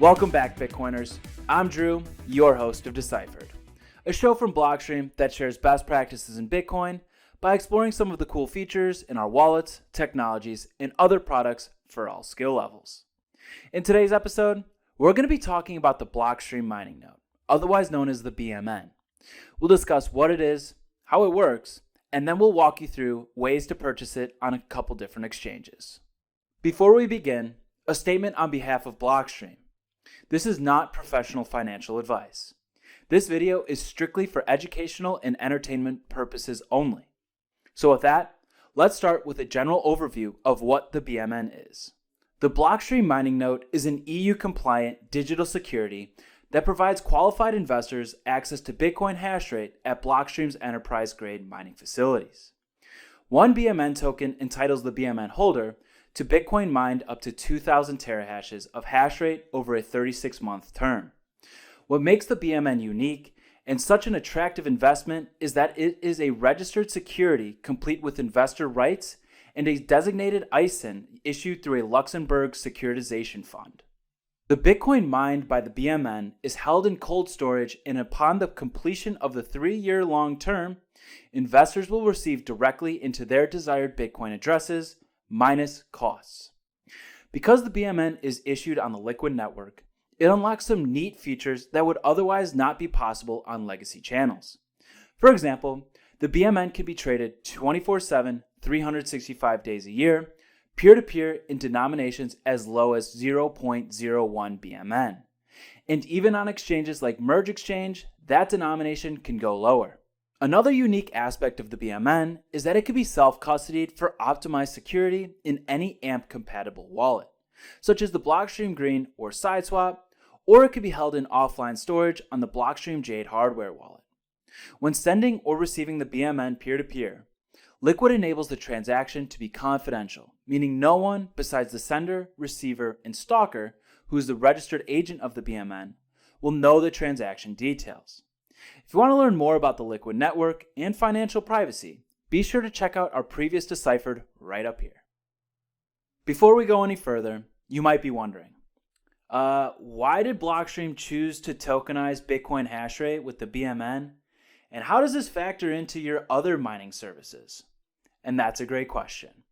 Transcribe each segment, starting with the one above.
Welcome back, Bitcoiners. I'm Drew, your host of Deciphered, a show from Blockstream that shares best practices in Bitcoin by exploring some of the cool features in our wallets, technologies, and other products for all skill levels. In today's episode, we're going to be talking about the Blockstream Mining Note, otherwise known as the BMN. We'll discuss what it is, how it works, and then we'll walk you through ways to purchase it on a couple different exchanges. Before we begin, a statement on behalf of Blockstream. This is not professional financial advice. This video is strictly for educational and entertainment purposes only. So with that, let's start with a general overview of what the BMN is. The Blockstream Mining Note is an EU-compliant digital security that provides qualified investors access to Bitcoin hash rate at Blockstream's enterprise-grade mining facilities. One BMN token entitles the BMN holder to Bitcoin mined up to 2,000 terahashes of hash rate over a 36-month term. What makes the BMN unique and such an attractive investment is that it is a registered security complete with investor rights and a designated ISIN issued through a Luxembourg securitization fund. The Bitcoin mined by the BMN is held in cold storage, and upon the completion of the 3-year-long term, investors will receive directly into their desired Bitcoin addresses, minus costs. Because the BMN is issued on the Liquid network, it unlocks some neat features that would otherwise not be possible on legacy channels. For example, the BMN can be traded 24/7, 365 days a year, peer-to-peer in denominations as low as 0.01 BMN. And even on exchanges like Merge Exchange, that denomination can go lower. Another unique aspect of the BMN is that it can be self-custodied for optimized security in any AMP-compatible wallet, such as the Blockstream Green or SideSwap, or it can be held in offline storage on the Blockstream Jade hardware wallet. When sending or receiving the BMN peer-to-peer, Liquid enables the transaction to be confidential, meaning no one besides the sender, receiver, and stalker, who is the registered agent of the BMN, will know the transaction details. If you want to learn more about the Liquid network and financial privacy, be sure to check out our previous Deciphered right up here. Before we go any further, you might be wondering, why did Blockstream choose to tokenize Bitcoin hash rate with the BMN? And how does this factor into your other mining services? And that's a great question.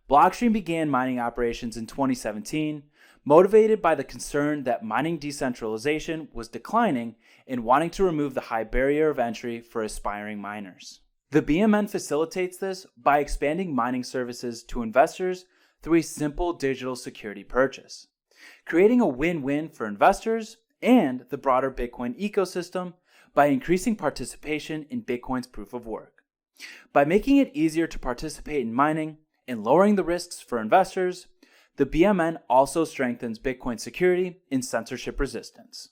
Blockstream began mining operations in 2017, motivated by the concern that mining decentralization was declining and wanting to remove the high barrier of entry for aspiring miners. The BMN facilitates this by expanding mining services to investors through a simple digital security purchase, creating a win-win for investors and the broader Bitcoin ecosystem by increasing participation in Bitcoin's proof of work. By making it easier to participate in mining and lowering the risks for investors, the BMN also strengthens Bitcoin security and censorship resistance.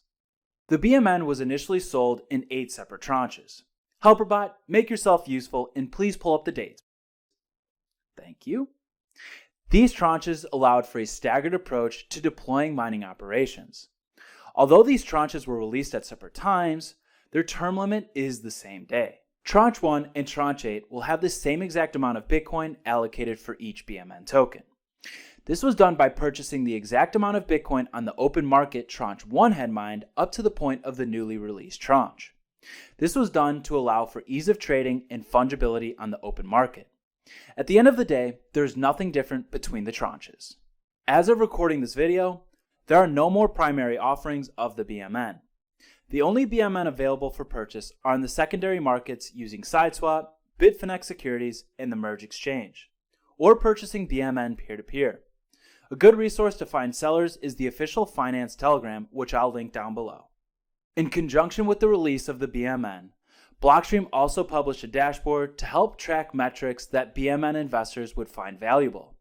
The BMN was initially sold in 8 separate tranches. HelperBot, make yourself useful and please pull up the dates. Thank you. These tranches allowed for a staggered approach to deploying mining operations. Although these tranches were released at separate times, their term limit is the same day. Tranche 1 and Tranche 8 will have the same exact amount of Bitcoin allocated for each BMN token. This was done by purchasing the exact amount of Bitcoin on the open market Tranche 1 had mined up to the point of the newly released tranche. This was done to allow for ease of trading and fungibility on the open market. At the end of the day, there is nothing different between the tranches. As of recording this video, there are no more primary offerings of the BMN. The only BMN available for purchase are in the secondary markets using SideSwap, Bitfinex Securities, and the Merge Exchange, or purchasing BMN peer-to-peer. A good resource to find sellers is the official Finance Telegram, which I'll link down below. In conjunction with the release of the BMN, Blockstream also published a dashboard to help track metrics that BMN investors would find valuable.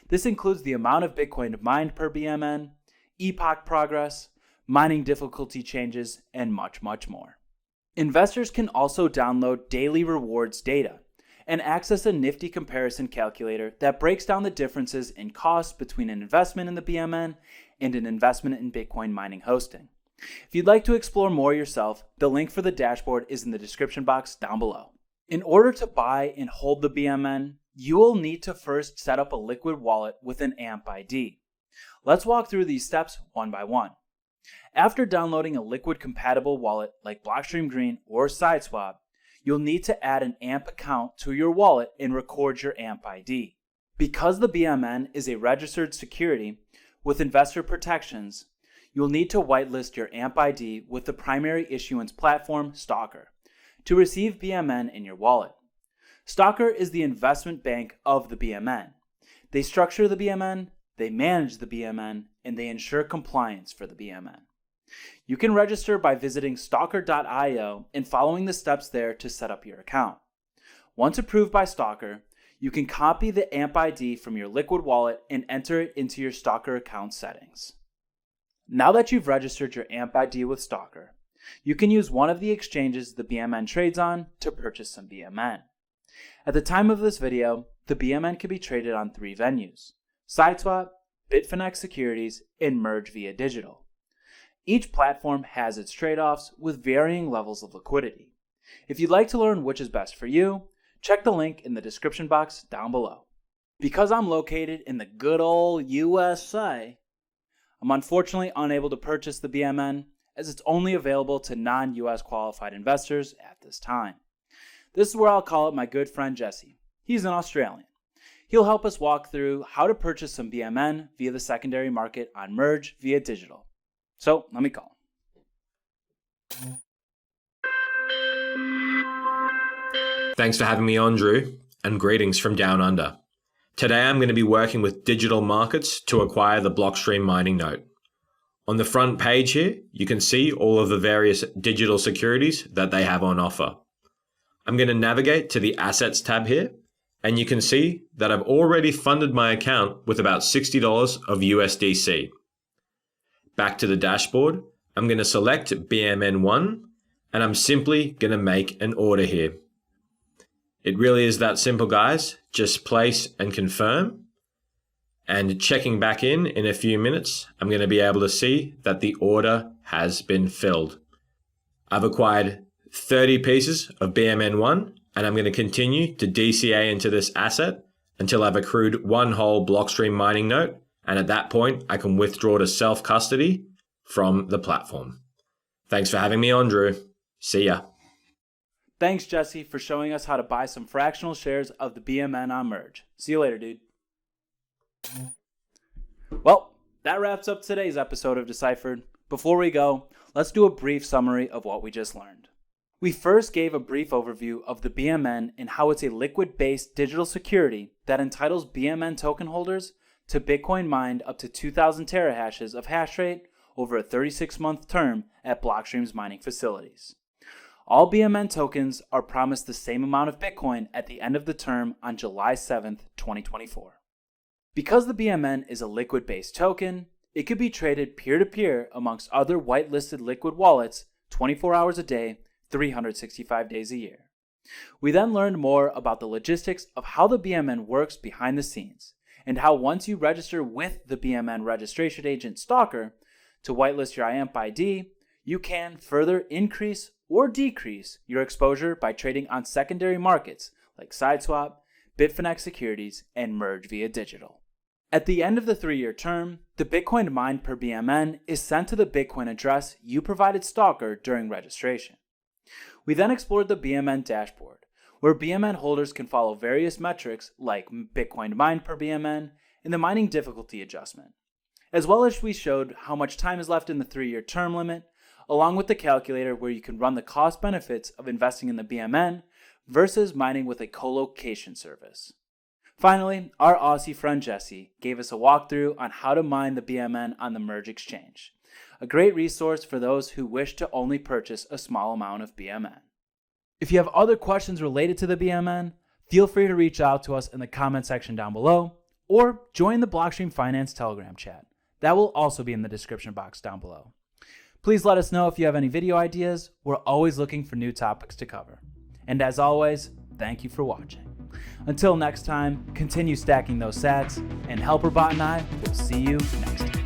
This includes the amount of Bitcoin mined per BMN, epoch progress, mining difficulty changes, and much, much more. Investors can also download daily rewards data and access a nifty comparison calculator that breaks down the differences in costs between an investment in the BMN and an investment in Bitcoin mining hosting. If you'd like to explore more yourself, the link for the dashboard is in the description box down below. In order to buy and hold the BMN, you will need to first set up a Liquid wallet with an AMP ID. Let's walk through these steps one by one. After downloading a liquid-compatible wallet like Blockstream Green or Sideswap, you'll need to add an AMP account to your wallet and record your AMP ID. Because the BMN is a registered security with investor protections, you'll need to whitelist your AMP ID with the primary issuance platform, Stalker, to receive BMN in your wallet. Stalker is the investment bank of the BMN. They structure the BMN, they manage the BMN, and they ensure compliance for the BMN. You can register by visiting stalker.io and following the steps there to set up your account. Once approved by Stalker, you can copy the AMP ID from your Liquid wallet and enter it into your Stalker account settings. Now that you've registered your AMP ID with Stalker, you can use one of the exchanges the BMN trades on to purchase some BMN. At the time of this video, the BMN can be traded on 3 venues: Sideswap, Bitfinex Securities, and Merge via Digital. Each platform has its trade-offs with varying levels of liquidity. If you'd like to learn which is best for you, check the link in the description box down below. Because I'm located in the good old USA, I'm unfortunately unable to purchase the BMN as it's only available to non-US qualified investors at this time. This is where I'll call up my good friend Jesse. He's an Australian. He'll help us walk through how to purchase some BMN via the secondary market on Merge via Digital. So let me call him. Thanks for having me on, Drew, and greetings from down under. Today I'm going to be working with digital markets to acquire the Blockstream Mining Note. On the front page here, you can see all of the various digital securities that they have on offer. I'm going to navigate to the Assets tab here, and you can see that I've already funded my account with about $60 of USDC. Back to the dashboard, I'm going to select BMN1, and I'm simply going to make an order here. It really is that simple, guys. Just place and confirm. And checking back in a few minutes, I'm going to be able to see that the order has been filled. I've acquired 30 pieces of BMN1, and I'm going to continue to DCA into this asset until I've accrued 1 whole Blockstream Mining Note, and at that point, I can withdraw to self-custody from the platform. Thanks for having me on, Drew. See ya. Thanks, Jesse, for showing us how to buy some fractional shares of the BMN on Merge. See you later, dude. Well, that wraps up today's episode of Deciphered. Before we go, let's do a brief summary of what we just learned. We first gave a brief overview of the BMN and how it's a liquid-based digital security that entitles BMN token holders to Bitcoin mined up to 2,000 terahashes of hash rate over a 36-month term at Blockstream's mining facilities. All BMN tokens are promised the same amount of Bitcoin at the end of the term on July 7th, 2024. Because the BMN is a liquid-based token, it could be traded peer-to-peer amongst other whitelisted liquid wallets 24 hours a day, 365 days a year. We then learned more about the logistics of how the BMN works behind the scenes, and how once you register with the BMN registration agent Stalker to whitelist your AMP ID, you can further increase or decrease your exposure by trading on secondary markets like Sideswap, Bitfinex Securities, and Merge via Digital. At the end of the 3-year term, the Bitcoin mined per BMN is sent to the Bitcoin address you provided Stalker during registration. We then explored the BMN Dashboard, where BMN holders can follow various metrics like Bitcoin mined per BMN and the mining difficulty adjustment, as well as we showed how much time is left in the 3-year term limit, along with the calculator where you can run the cost benefits of investing in the BMN versus mining with a colocation service. Finally, our Aussie friend Jesse gave us a walkthrough on how to mine the BMN on the Merge exchange, a great resource for those who wish to only purchase a small amount of BMN. If you have other questions related to the BMN, feel free to reach out to us in the comment section down below, or join the Blockstream Finance Telegram chat. That will also be in the description box down below. Please let us know if you have any video ideas. We're always looking for new topics to cover. And as always, thank you for watching. Until next time, continue stacking those sats, and HelperBot and I will see you next time.